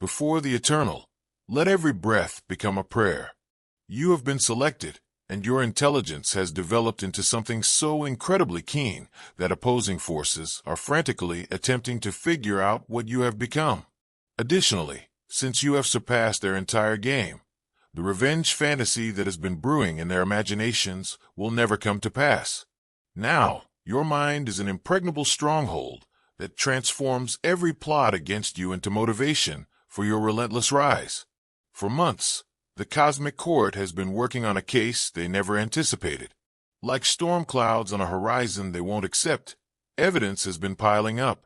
Before the eternal, let every breath become a prayer. You have been selected, and your intelligence has developed into something so incredibly keen that opposing forces are frantically attempting to figure out what you have become. Additionally, since you have surpassed their entire game, the revenge fantasy that has been brewing in their imaginations will never come to pass. Now, your mind is an impregnable stronghold that transforms every plot against you into motivation for your relentless rise. For months, the cosmic court has been working on a case they never anticipated. Like storm clouds on a horizon they won't accept, evidence has been piling up.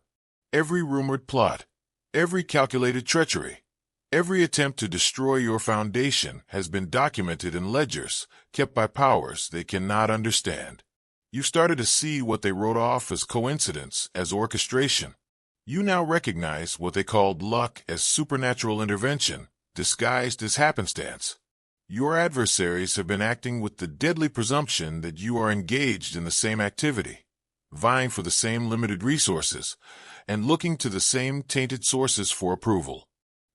Every rumored plot, every calculated treachery, every attempt to destroy your foundation has been documented in ledgers kept by powers they cannot understand. You started to see what they wrote off as coincidence as orchestration. You now recognize what they called luck as supernatural intervention, disguised as happenstance. Your adversaries have been acting with the deadly presumption that you are engaged in the same activity, vying for the same limited resources, and looking to the same tainted sources for approval.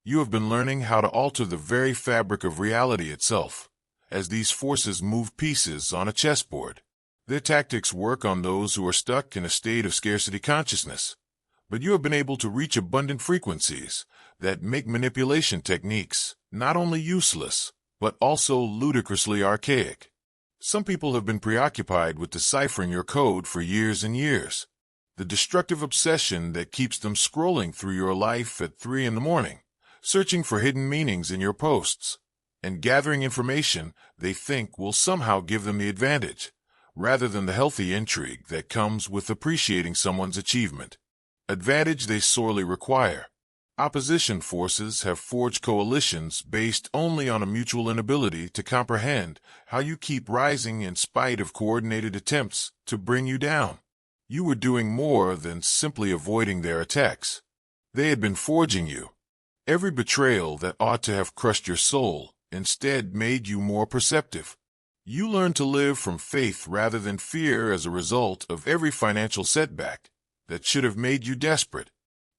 You have been learning how to alter the very fabric of reality itself, as these forces move pieces on a chessboard. Their tactics work on those who are stuck in a state of scarcity consciousness, but you have been able to reach abundant frequencies that make manipulation techniques not only useless, but also ludicrously archaic. Some people have been preoccupied with deciphering your code for years and years. The destructive obsession that keeps them scrolling through your life at 3 in the morning, searching for hidden meanings in your posts, and gathering information they think will somehow give them the advantage, rather than the healthy intrigue that comes with appreciating someone's achievement. Advantage they sorely require. Opposition forces have forged coalitions based only on a mutual inability to comprehend how you keep rising in spite of coordinated attempts to bring you down. You were doing more than simply avoiding their attacks. They had been forging you. Every betrayal that ought to have crushed your soul instead made you more perceptive. You learned to live from faith rather than fear as a result of every financial setback that should have made you desperate.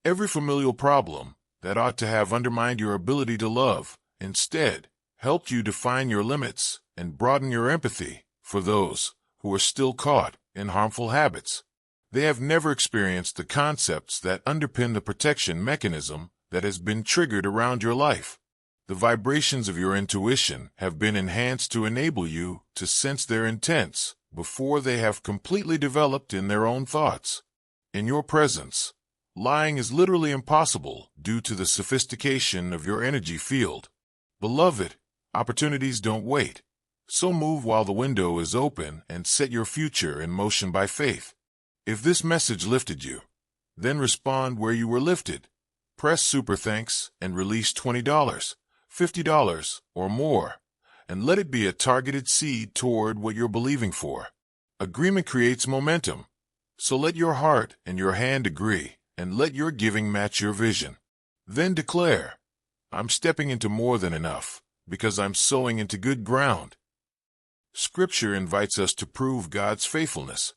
Every familial problem that ought to have undermined your ability to love instead helped you define your limits and broaden your empathy for those who are still caught in harmful habits. They have never experienced the concepts that underpin the protection mechanism that has been triggered around your life. The vibrations of your intuition have been enhanced to enable you to sense their intents before they have completely developed in their own thoughts. In your presence, lying is literally impossible due to the sophistication of your energy field. Beloved, opportunities don't wait. So move while the window is open and set your future in motion by faith. If this message lifted you, then respond where you were lifted. Press super thanks and release $20, $50, or more, and let it be a targeted seed toward what you're believing for. Agreement creates momentum, so let your heart and your hand agree, and let your giving match your vision. Then declare, I'm stepping into more than enough, because I'm sowing into good ground. Scripture invites us to prove God's faithfulness.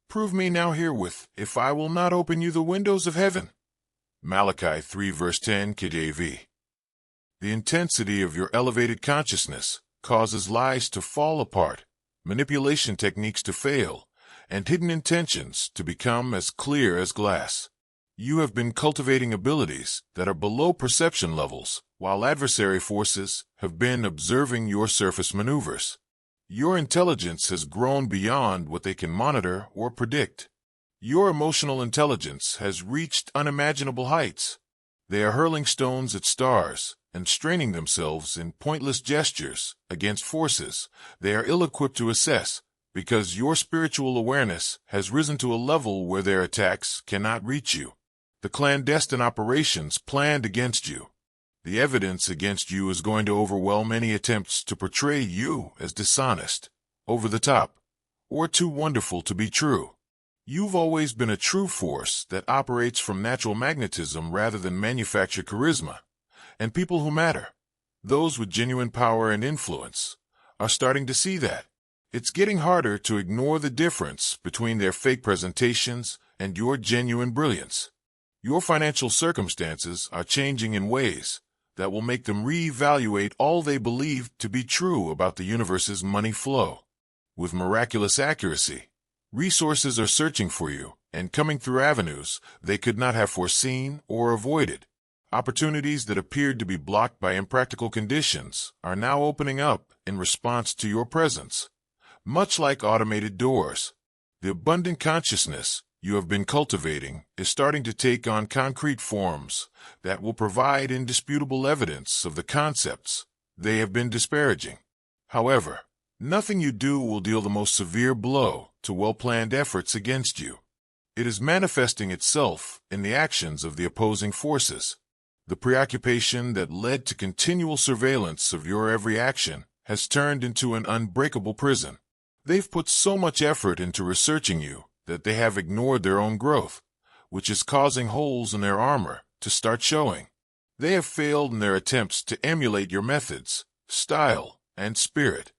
Prove me now herewith, if I will not open you the windows of heaven. Malachi 3 verse 10 KJV. The intensity of your elevated consciousness causes lies to fall apart, manipulation techniques to fail, and hidden intentions to become as clear as glass. You have been cultivating abilities that are below perception levels, while adversary forces have been observing your surface maneuvers. Your intelligence has grown beyond what they can monitor or predict. Your emotional intelligence has reached unimaginable heights. They are hurling stones at stars and straining themselves in pointless gestures against forces they are ill-equipped to assess, because your spiritual awareness has risen to a level where their attacks cannot reach you. The clandestine operations planned against you. The evidence against you is going to overwhelm any attempts to portray you as dishonest, over the top, or too wonderful to be true. You've always been a true force that operates from natural magnetism rather than manufactured charisma, and people who matter, those with genuine power and influence, are starting to see that. It's getting harder to ignore the difference between their fake presentations and your genuine brilliance. Your financial circumstances are changing in ways that will make them reevaluate all they believed to be true about the universe's money flow. With miraculous accuracy, resources are searching for you and coming through avenues they could not have foreseen or avoided. Opportunities that appeared to be blocked by impractical conditions are now opening up in response to your presence. Much like automated doors, the abundant consciousness you have been cultivating is starting to take on concrete forms that will provide indisputable evidence of the concepts they have been disparaging. However, nothing you do will deal the most severe blow to well-planned efforts against you. It is manifesting itself in the actions of the opposing forces. The preoccupation that led to continual surveillance of your every action has turned into an unbreakable prison. They've put so much effort into researching you that they have ignored their own growth, which is causing holes in their armor to start showing. They have failed in their attempts to emulate your methods, style, and spirit,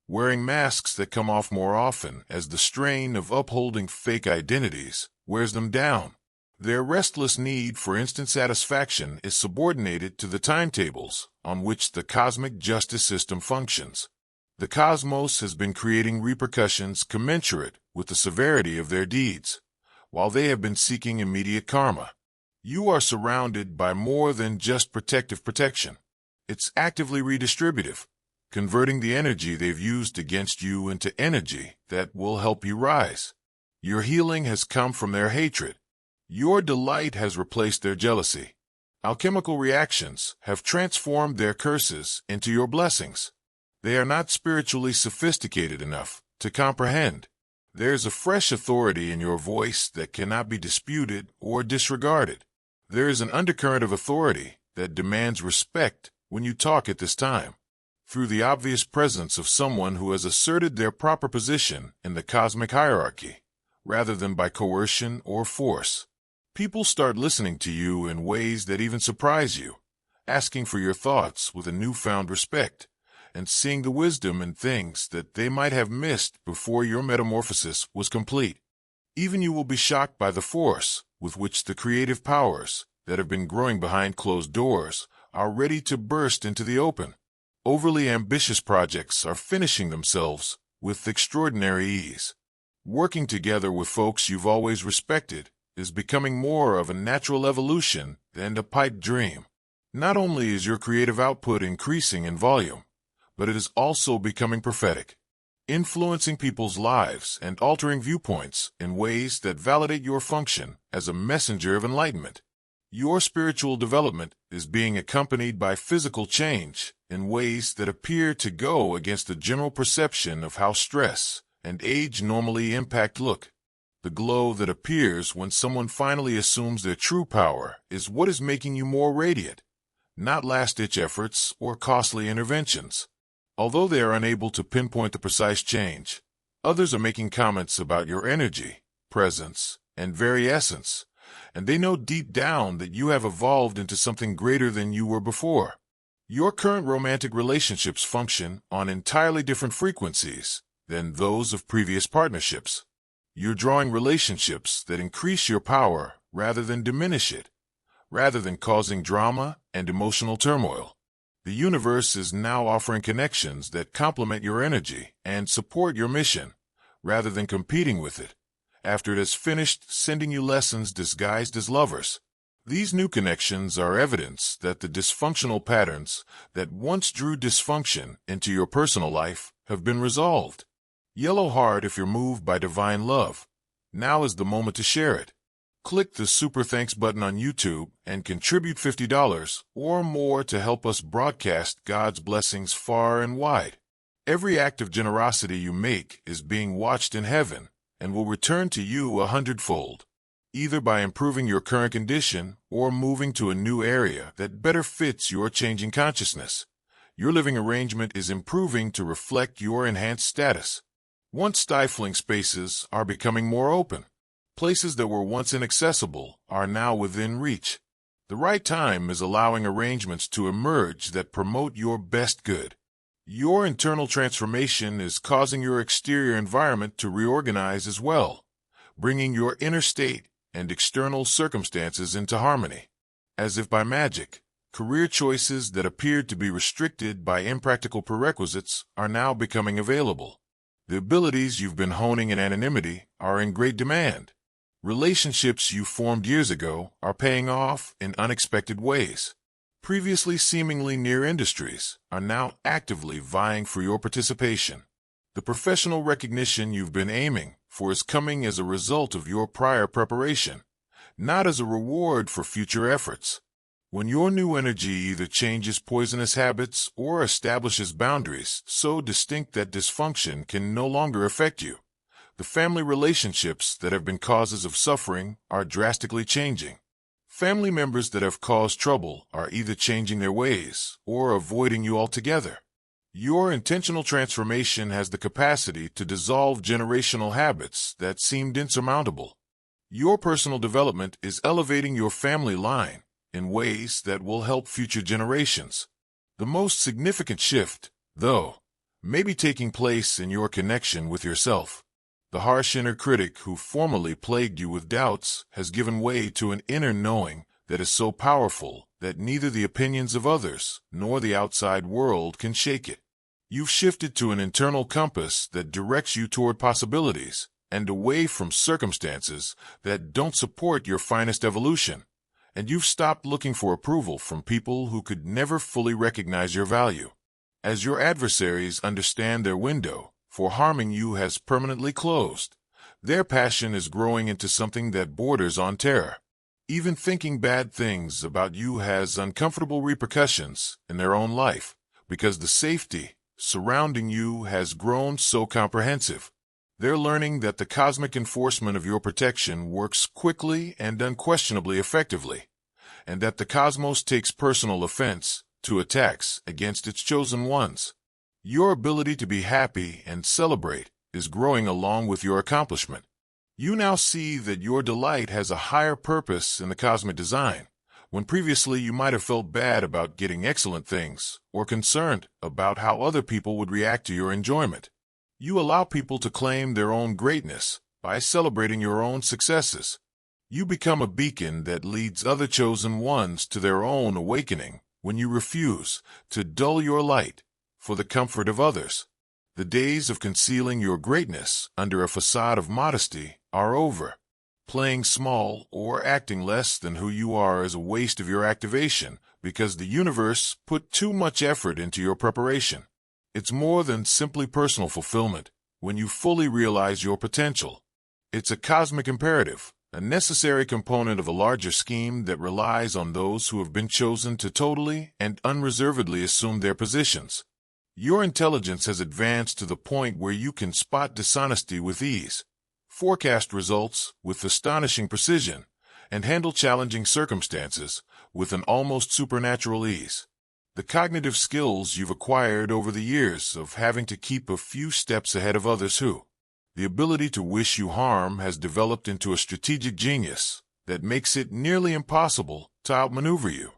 wearing masks that come off more often as the strain of upholding fake identities wears them down. Their restless need for instant satisfaction is subordinated to the timetables on which the cosmic justice system functions. The cosmos has been creating repercussions commensurate with the severity of their deeds, while they have been seeking immediate karma. You are surrounded by more than just protective protection. It's actively redistributive, converting the energy they've used against you into energy that will help you rise. Your healing has come from their hatred. Your delight has replaced their jealousy. Alchemical reactions have transformed their curses into your blessings. They are not spiritually sophisticated enough to comprehend. There's a fresh authority in your voice that cannot be disputed or disregarded. There is an undercurrent of authority that demands respect when you talk at this time, through the obvious presence of someone who has asserted their proper position in the cosmic hierarchy, rather than by coercion or force. People start listening to you in ways that even surprise you, asking for your thoughts with a newfound respect, and seeing the wisdom in things that they might have missed before your metamorphosis was complete. Even you will be shocked by the force with which the creative powers that have been growing behind closed doors are ready to burst into the open. Overly ambitious projects are finishing themselves with extraordinary ease. Working together with folks you've always respected is becoming more of a natural evolution than a pipe dream. Not only is your creative output increasing in volume, but it is also becoming prophetic, influencing people's lives and altering viewpoints in ways that validate your function as a messenger of enlightenment. Your spiritual development is being accompanied by physical change in ways that appear to go against the general perception of how stress and age normally impact look. The glow that appears when someone finally assumes their true power is what is making you more radiant, not last-ditch efforts or costly interventions. Although they are unable to pinpoint the precise change, others are making comments about your energy, presence, and very essence, and they know deep down that you have evolved into something greater than you were before. Your current romantic relationships function on entirely different frequencies than those of previous partnerships. You're drawing relationships that increase your power rather than diminish it, rather than causing drama and emotional turmoil. The universe is now offering connections that complement your energy and support your mission, rather than competing with it, after it has finished sending you lessons disguised as lovers. These new connections are evidence that the dysfunctional patterns that once drew dysfunction into your personal life have been resolved. Yellow heart if you're moved by divine love. Now is the moment to share it. Click the Super Thanks button on YouTube and contribute $50 or more to help us broadcast God's blessings far and wide. Every act of generosity you make is being watched in heaven and will return to you 100-fold, either by improving your current condition or moving to a new area that better fits your changing consciousness. Your living arrangement is improving to reflect your enhanced status. Once stifling spaces are becoming more open. Places that were once inaccessible are now within reach. The right time is allowing arrangements to emerge that promote your best good. Your internal transformation is causing your exterior environment to reorganize as well, bringing your inner state and external circumstances into harmony. As if by magic, career choices that appeared to be restricted by impractical prerequisites are now becoming available. The abilities you've been honing in anonymity are in great demand. Relationships you formed years ago are paying off in unexpected ways. Previously seemingly near industries are now actively vying for your participation. The professional recognition you've been aiming for is coming as a result of your prior preparation, not as a reward for future efforts. When your new energy either changes poisonous habits or establishes boundaries so distinct that dysfunction can no longer affect you, the family relationships that have been causes of suffering are drastically changing. Family members that have caused trouble are either changing their ways or avoiding you altogether. Your intentional transformation has the capacity to dissolve generational habits that seemed insurmountable. Your personal development is elevating your family line in ways that will help future generations. The most significant shift, though, may be taking place in your connection with yourself. The harsh inner critic who formerly plagued you with doubts has given way to an inner knowing that is so powerful that neither the opinions of others nor the outside world can shake it. You've shifted to an internal compass that directs you toward possibilities and away from circumstances that don't support your finest evolution. And you've stopped looking for approval from people who could never fully recognize your value. As your adversaries understand their window for harming you has permanently closed, their passion is growing into something that borders on terror. Even thinking bad things about you has uncomfortable repercussions in their own life, because the safety surrounding you has grown so comprehensive. They're learning that the cosmic enforcement of your protection works quickly and unquestionably effectively, and that the cosmos takes personal offense to attacks against its chosen ones. Your ability to be happy and celebrate is growing along with your accomplishment. You now see that your delight has a higher purpose in the cosmic design, when previously you might have felt bad about getting excellent things or concerned about how other people would react to your enjoyment. You allow people to claim their own greatness by celebrating your own successes. You become a beacon that leads other chosen ones to their own awakening when you refuse to dull your light for the comfort of others. The days of concealing your greatness under a facade of modesty are over. Playing small or acting less than who you are is a waste of your activation because the universe put too much effort into your preparation. It's more than simply personal fulfillment when you fully realize your potential. It's a cosmic imperative, a necessary component of a larger scheme that relies on those who have been chosen to totally and unreservedly assume their positions. Your intelligence has advanced to the point where you can spot dishonesty with ease, forecast results with astonishing precision, and handle challenging circumstances with an almost supernatural ease. The cognitive skills you've acquired over the years of having to keep a few steps ahead of others the ability to wish you harm has developed into a strategic genius that makes it nearly impossible to outmaneuver you.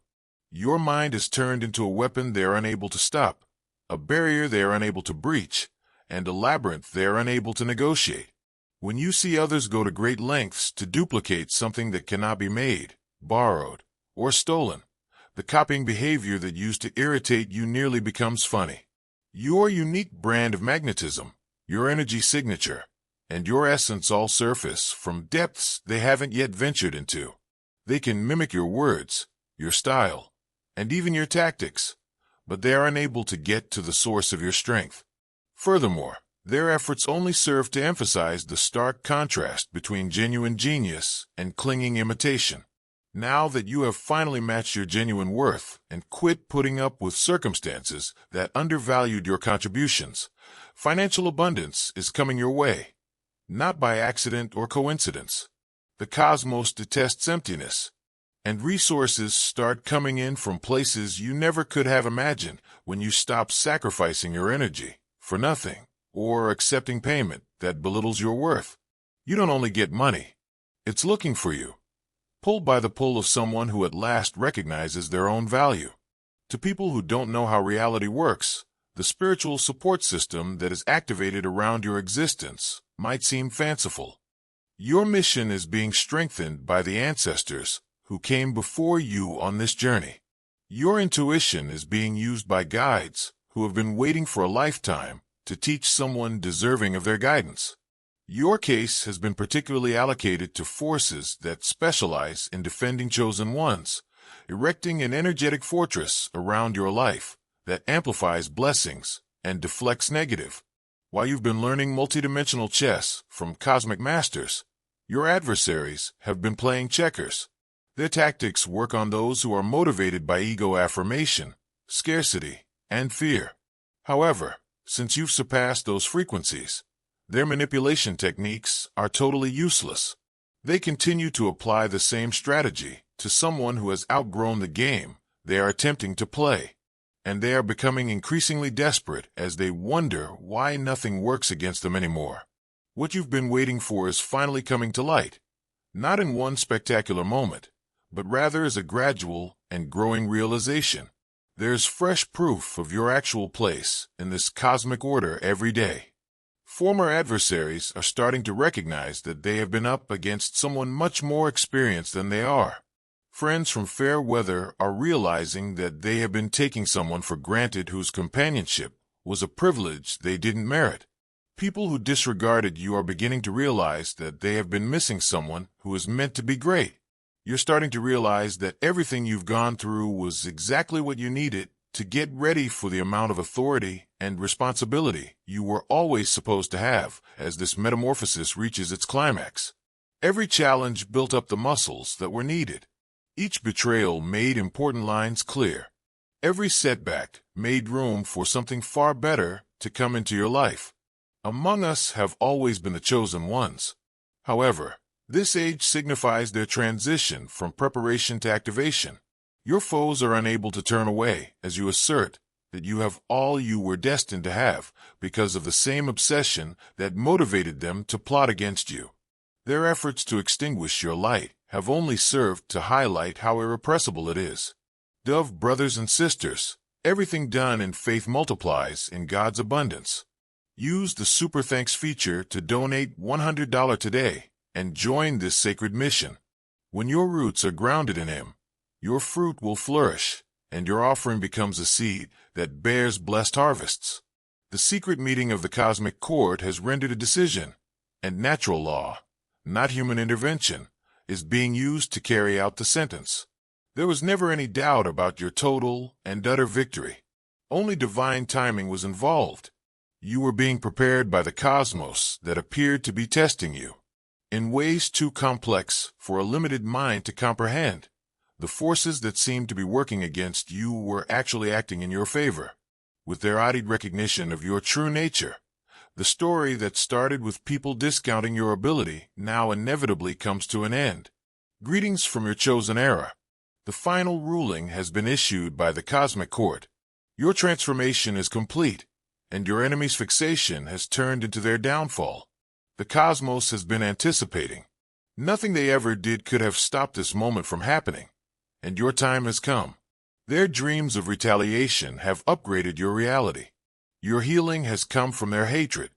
Your mind is turned into a weapon they are unable to stop, a barrier they are unable to breach, and a labyrinth they are unable to negotiate. When you see others go to great lengths to duplicate something that cannot be made, borrowed, or stolen, the copying behavior that used to irritate you nearly becomes funny. Your unique brand of magnetism, your energy signature, and your essence all surface from depths they haven't yet ventured into. They can mimic your words, your style, and even your tactics, but they are unable to get to the source of your strength. Furthermore, their efforts only serve to emphasize the stark contrast between genuine genius and clinging imitation. Now that you have finally matched your genuine worth and quit putting up with circumstances that undervalued your contributions, financial abundance is coming your way, not by accident or coincidence. The cosmos detests emptiness, and resources start coming in from places you never could have imagined when you stop sacrificing your energy for nothing or accepting payment that belittles your worth. You don't only get money, it's looking for you, pulled by the pull of someone who at last recognizes their own value. To people who don't know how reality works, the spiritual support system that is activated around your existence might seem fanciful. Your mission is being strengthened by the ancestors who came before you on this journey. Your intuition is being used by guides who have been waiting for a lifetime to teach someone deserving of their guidance. Your case has been particularly allocated to forces that specialize in defending chosen ones, erecting an energetic fortress around your life that amplifies blessings and deflects negative. While you've been learning multidimensional chess from cosmic masters, your adversaries have been playing checkers. Their tactics work on those who are motivated by ego affirmation, scarcity, and fear. However, since you've surpassed those frequencies, their manipulation techniques are totally useless. They continue to apply the same strategy to someone who has outgrown the game they are attempting to play, and they are becoming increasingly desperate as they wonder why nothing works against them anymore. What you've been waiting for is finally coming to light, not in one spectacular moment, but rather as a gradual and growing realization. There's fresh proof of your actual place in this cosmic order every day. Former adversaries are starting to recognize that they have been up against someone much more experienced than they are. Friends from fair weather are realizing that they have been taking someone for granted whose companionship was a privilege they didn't merit. People who disregarded you are beginning to realize that they have been missing someone who is meant to be great. You're starting to realize that everything you've gone through was exactly what you needed to get ready for the amount of authority and responsibility you were always supposed to have as this metamorphosis reaches its climax. Every challenge built up the muscles that were needed. Each betrayal made important lines clear. Every setback made room for something far better to come into your life. Among us have always been the chosen ones. However, this age signifies their transition from preparation to activation. Your foes are unable to turn away as you assert that you have all you were destined to have because of the same obsession that motivated them to plot against you. Their efforts to extinguish your light have only served to highlight how irrepressible it is. Dove brothers and sisters, everything done in faith multiplies in God's abundance. Use the Super Thanks feature to donate $100 today and join this sacred mission. When your roots are grounded in Him, your fruit will flourish, and your offering becomes a seed that bears blessed harvests. The secret meeting of the cosmic court has rendered a decision, and natural law, not human intervention, is being used to carry out the sentence. There was never any doubt about your total and utter victory. Only divine timing was involved. You were being prepared by the cosmos that appeared to be testing you. In ways too complex for a limited mind to comprehend, the forces that seemed to be working against you were actually acting in your favor. With their added recognition of your true nature, the story that started with people discounting your ability now inevitably comes to an end. Greetings from your chosen era. The final ruling has been issued by the Cosmic Court. Your transformation is complete, and your enemy's fixation has turned into their downfall. The cosmos has been anticipating. Nothing they ever did could have stopped this moment from happening, and your time has come. Their dreams of retaliation have upgraded your reality. Your healing has come from their hatred,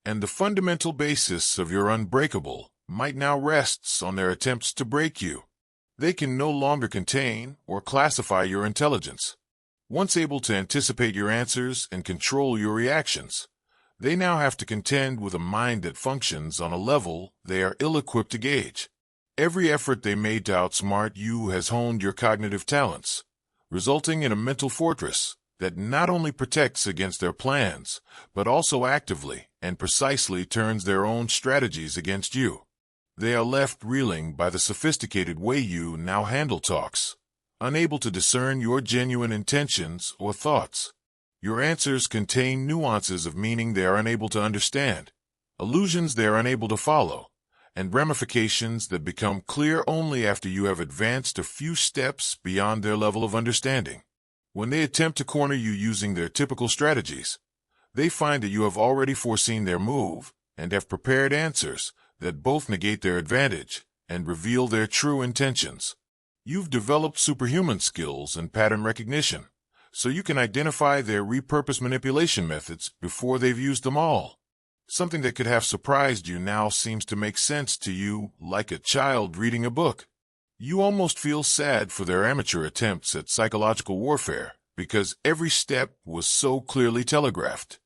and the fundamental basis of your unbreakable might now rests on their attempts to break you. They can no longer contain or classify your intelligence. Once able to anticipate your answers and control your reactions, they now have to contend with a mind that functions on a level they are ill-equipped to gauge. Every effort they made to outsmart you has honed your cognitive talents, resulting in a mental fortress that not only protects against their plans, but also actively and precisely turns their own strategies against you. They are left reeling by the sophisticated way you now handle talks, unable to discern your genuine intentions or thoughts. Your answers contain nuances of meaning they are unable to understand, allusions they are unable to follow, and ramifications that become clear only after you have advanced a few steps beyond their level of understanding. When they attempt to corner you using their typical strategies, they find that you have already foreseen their move and have prepared answers that both negate their advantage and reveal their true intentions. You've developed superhuman skills and pattern recognition, so you can identify their repurposed manipulation methods before they've used them all. Something that could have surprised you now seems to make sense to you, like a child reading a book. You almost feel sad for their amateur attempts at psychological warfare, because every step was so clearly telegraphed.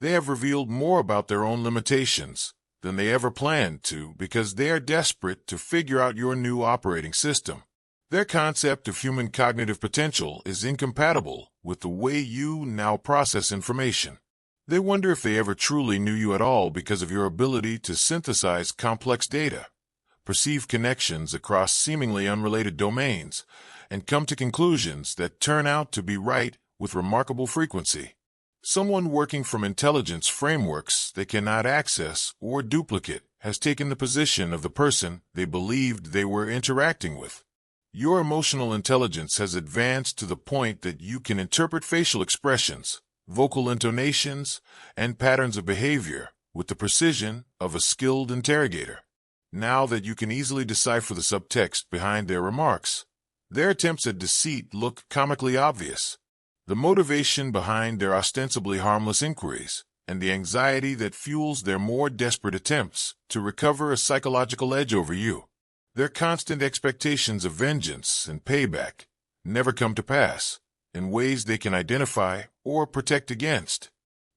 They have revealed more about their own limitations than they ever planned to, because they are desperate to figure out your new operating system. Their concept of human cognitive potential is incompatible with the way you now process information. They wonder if they ever truly knew you at all because of your ability to synthesize complex data, perceive connections across seemingly unrelated domains, and come to conclusions that turn out to be right with remarkable frequency. Someone working from intelligence frameworks they cannot access or duplicate has taken the position of the person they believed they were interacting with. Your emotional intelligence has advanced to the point that you can interpret facial expressions, vocal intonations, and patterns of behavior with the precision of a skilled interrogator. Now that you can easily decipher the subtext behind their remarks, their attempts at deceit look comically obvious. The motivation behind their ostensibly harmless inquiries, and the anxiety that fuels their more desperate attempts to recover a psychological edge over you. Their constant expectations of vengeance and payback never come to pass in ways they can identify or protect against.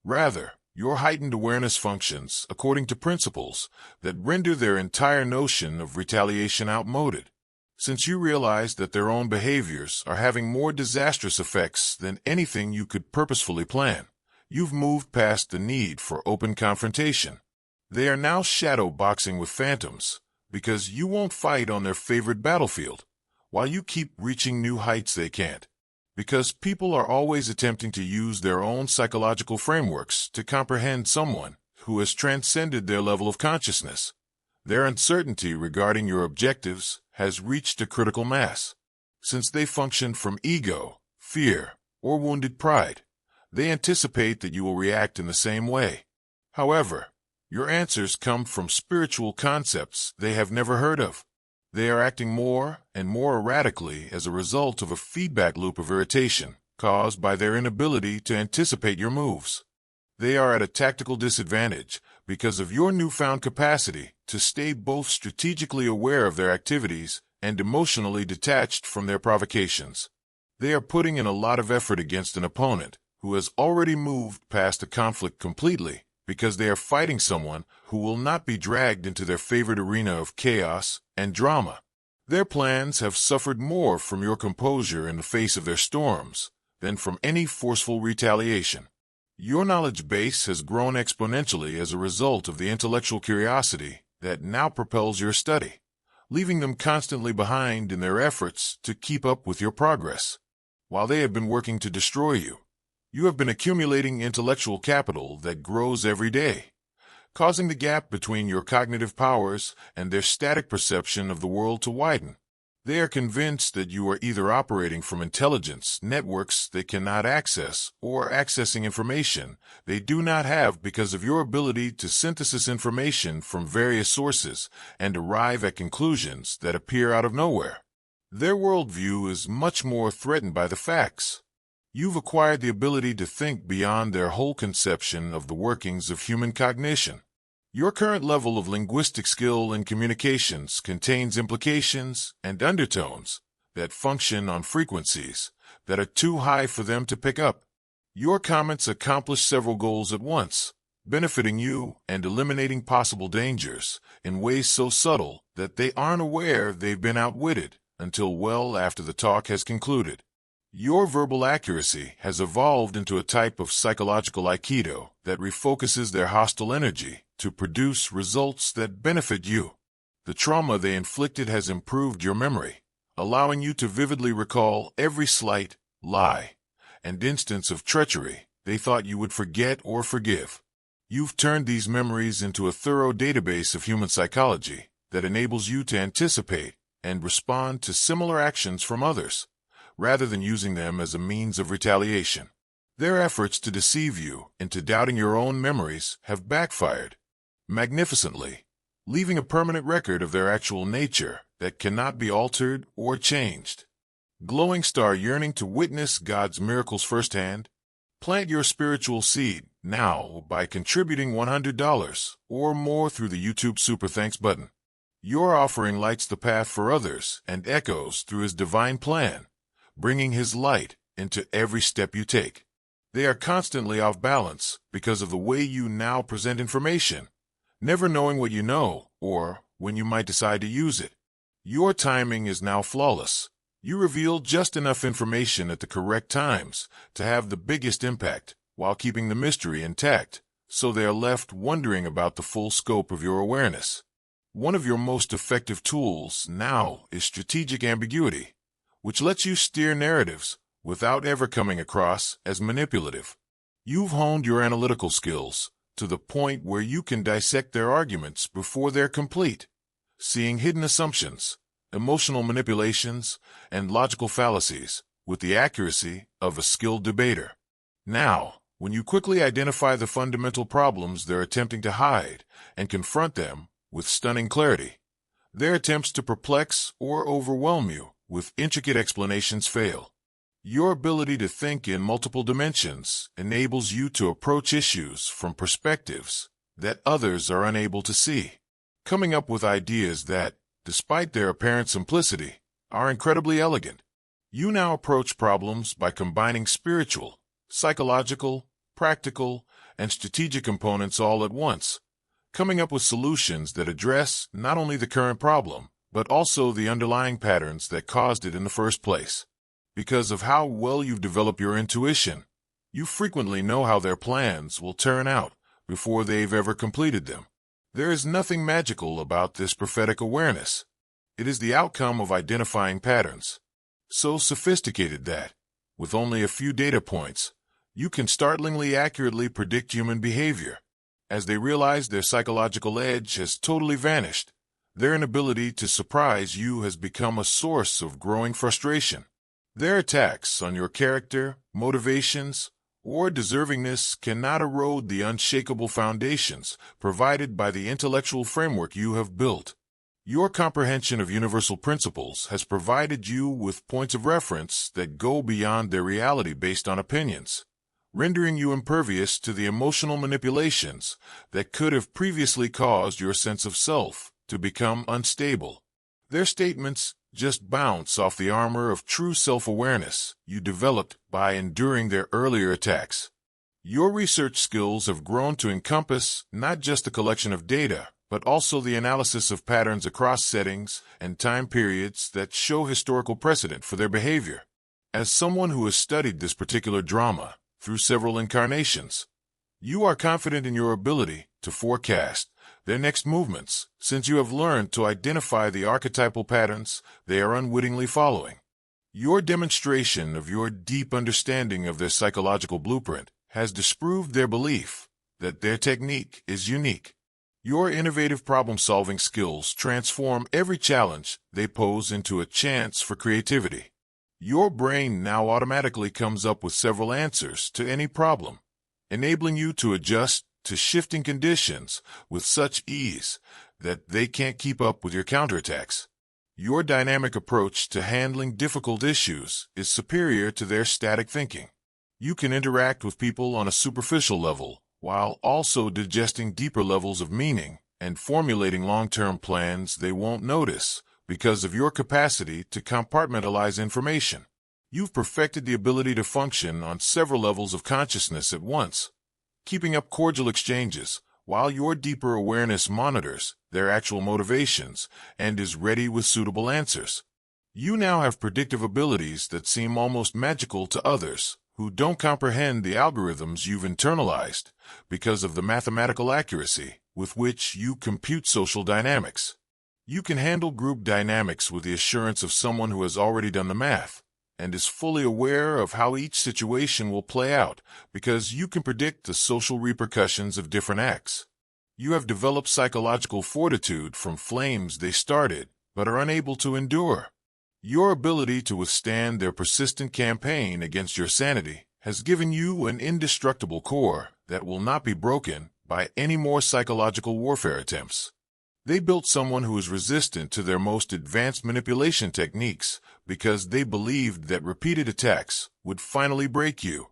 Rather, your heightened awareness functions according to principles that render their entire notion of retaliation outmoded. Since you realize that their own behaviors are having more disastrous effects than anything you could purposefully plan, you've moved past the need for open confrontation. They are now shadow boxing with phantoms, because you won't fight on their favorite battlefield, while you keep reaching new heights they can't. Because people are always attempting to use their own psychological frameworks to comprehend someone who has transcended their level of consciousness. Their uncertainty regarding your objectives has reached a critical mass. Since they function from ego, fear, or wounded pride, they anticipate that you will react in the same way. However, your answers come from spiritual concepts they have never heard of. They are acting more and more erratically as a result of a feedback loop of irritation caused by their inability to anticipate your moves. They are at a tactical disadvantage because of your newfound capacity to stay both strategically aware of their activities and emotionally detached from their provocations. They are putting in a lot of effort against an opponent who has already moved past the conflict completely, because they are fighting someone who will not be dragged into their favorite arena of chaos and drama. Their plans have suffered more from your composure in the face of their storms than from any forceful retaliation. Your knowledge base has grown exponentially as a result of the intellectual curiosity that now propels your study, leaving them constantly behind in their efforts to keep up with your progress. While they have been working to destroy you, you have been accumulating intellectual capital that grows every day, causing the gap between your cognitive powers and their static perception of the world to widen. They are convinced that you are either operating from intelligence networks they cannot access or accessing information they do not have because of your ability to synthesize information from various sources and arrive at conclusions that appear out of nowhere. Their worldview is much more threatened by the facts. You've acquired the ability to think beyond their whole conception of the workings of human cognition. Your current level of linguistic skill in communications contains implications and undertones that function on frequencies that are too high for them to pick up. Your comments accomplish several goals at once, benefiting you and eliminating possible dangers in ways so subtle that they aren't aware they've been outwitted until well after the talk has concluded. Your verbal accuracy has evolved into a type of psychological aikido that refocuses their hostile energy to produce results that benefit you. The trauma they inflicted has improved your memory, allowing you to vividly recall every slight, lie, and instance of treachery they thought you would forget or forgive. You've turned these memories into a thorough database of human psychology that enables you to anticipate and respond to similar actions from others, rather than using them as a means of retaliation. Their efforts to deceive you into doubting your own memories have backfired magnificently, leaving a permanent record of their actual nature that cannot be altered or changed. Glowing star yearning to witness God's miracles firsthand, plant your spiritual seed Now, by contributing $100 or more through the YouTube Super Thanks button, your offering lights the path for others and echoes through His divine plan, bringing His light into every step you take. They are constantly off balance because of the way you now present information, never knowing what you know or when you might decide to use it. Your timing is now flawless. You reveal just enough information at the correct times to have the biggest impact while keeping the mystery intact, so they are left wondering about the full scope of your awareness. One of your most effective tools now is strategic ambiguity, which lets you steer narratives without ever coming across as manipulative. You've honed your analytical skills to the point where you can dissect their arguments before they're complete, seeing hidden assumptions, emotional manipulations, and logical fallacies with the accuracy of a skilled debater. Now, when you quickly identify the fundamental problems they're attempting to hide and confront them with stunning clarity, their attempts to perplex or overwhelm you with intricate explanations fail. Your ability to think in multiple dimensions enables you to approach issues from perspectives that others are unable to see, coming up with ideas that, despite their apparent simplicity, are incredibly elegant. You now approach problems by combining spiritual, psychological, practical, and strategic components all at once, coming up with solutions that address not only the current problem, but also the underlying patterns that caused it in the first place. Because of how well you've developed your intuition, you frequently know how their plans will turn out before they've ever completed them. There is nothing magical about this prophetic awareness. It is the outcome of identifying patterns, so sophisticated that, with only a few data points, you can startlingly accurately predict human behavior. As they realize their psychological edge has totally vanished, their inability to surprise you has become a source of growing frustration. Their attacks on your character, motivations, or deservingness cannot erode the unshakable foundations provided by the intellectual framework you have built. Your comprehension of universal principles has provided you with points of reference that go beyond their reality based on opinions, rendering you impervious to the emotional manipulations that could have previously caused your sense of self to become unstable. Their statements just bounce off the armor of true self-awareness you developed by enduring their earlier attacks. Your research skills have grown to encompass not just a collection of data, but also the analysis of patterns across settings and time periods that show historical precedent for their behavior. As someone who has studied this particular drama through several incarnations, you are confident in your ability to forecast their next movements, since you have learned to identify the archetypal patterns they are unwittingly following. Your demonstration of your deep understanding of their psychological blueprint has disproved their belief that their technique is unique. Your innovative problem-solving skills transform every challenge they pose into a chance for creativity. Your brain now automatically comes up with several answers to any problem, enabling you to adjust to shifting conditions with such ease that they can't keep up with your counterattacks. Your dynamic approach to handling difficult issues is superior to their static thinking. You can interact with people on a superficial level while also digesting deeper levels of meaning and formulating long-term plans they won't notice because of your capacity to compartmentalize information. You've perfected the ability to function on several levels of consciousness at once, keeping up cordial exchanges while your deeper awareness monitors their actual motivations and is ready with suitable answers. You now have predictive abilities that seem almost magical to others who don't comprehend the algorithms you've internalized because of the mathematical accuracy with which you compute social dynamics. You can handle group dynamics with the assurance of someone who has already done the math and is fully aware of how each situation will play out because you can predict the social repercussions of different acts. You have developed psychological fortitude from flames they started but are unable to endure. Your ability to withstand their persistent campaign against your sanity has given you an indestructible core that will not be broken by any more psychological warfare attempts. They built someone who is resistant to their most advanced manipulation techniques because they believed that repeated attacks would finally break you.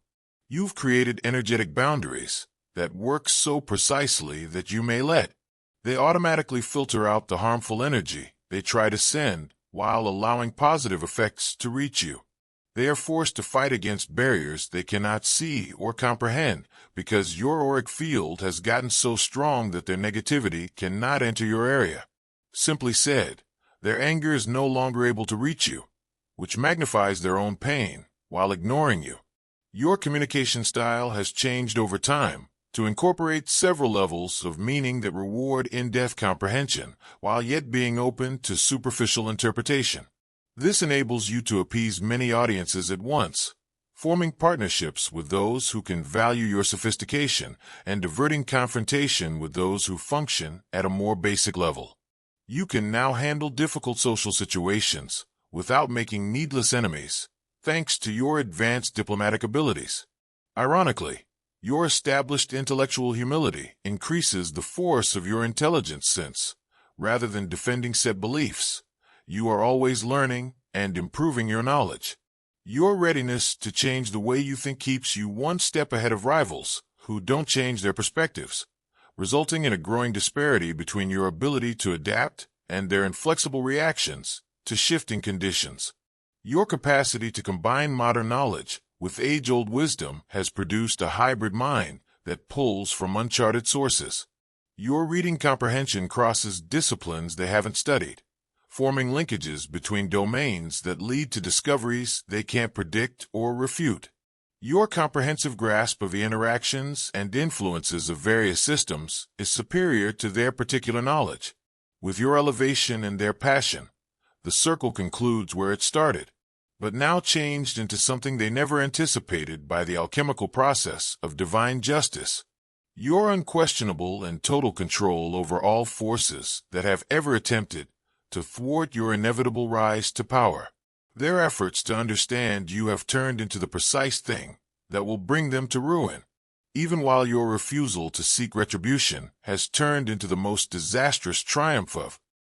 You've created energetic boundaries that work so precisely that you may let. They automatically filter out the harmful energy they try to send while allowing positive effects to reach you. They are forced to fight against barriers they cannot see or comprehend because your auric field has gotten so strong that their negativity cannot enter your area. Simply said, their anger is no longer able to reach you, which magnifies their own pain while ignoring you. Your communication style has changed over time to incorporate several levels of meaning that reward in-depth comprehension while yet being open to superficial interpretation. This enables you to appease many audiences at once, forming partnerships with those who can value your sophistication and diverting confrontation with those who function at a more basic level. You can now handle difficult social situations without making needless enemies, thanks to your advanced diplomatic abilities. Ironically, your established intellectual humility increases the force of your intelligence since, rather than defending set beliefs, you are always learning and improving your knowledge. Your readiness to change the way you think keeps you one step ahead of rivals who don't change their perspectives, resulting in a growing disparity between your ability to adapt and their inflexible reactions to shifting conditions. Your capacity to combine modern knowledge with age-old wisdom has produced a hybrid mind that pulls from uncharted sources. Your reading comprehension crosses disciplines they haven't studied, forming linkages between domains that lead to discoveries they can't predict or refute. Your comprehensive grasp of the interactions and influences of various systems is superior to their particular knowledge. With your elevation and their passion, the circle concludes where it started, but now changed into something they never anticipated by the alchemical process of divine justice. Your unquestionable and total control over all forces that have ever attempted to thwart your inevitable rise to power. Their efforts to understand you have turned into the precise thing that will bring them to ruin, even while your refusal to seek retribution has turned into the most disastrous triumph of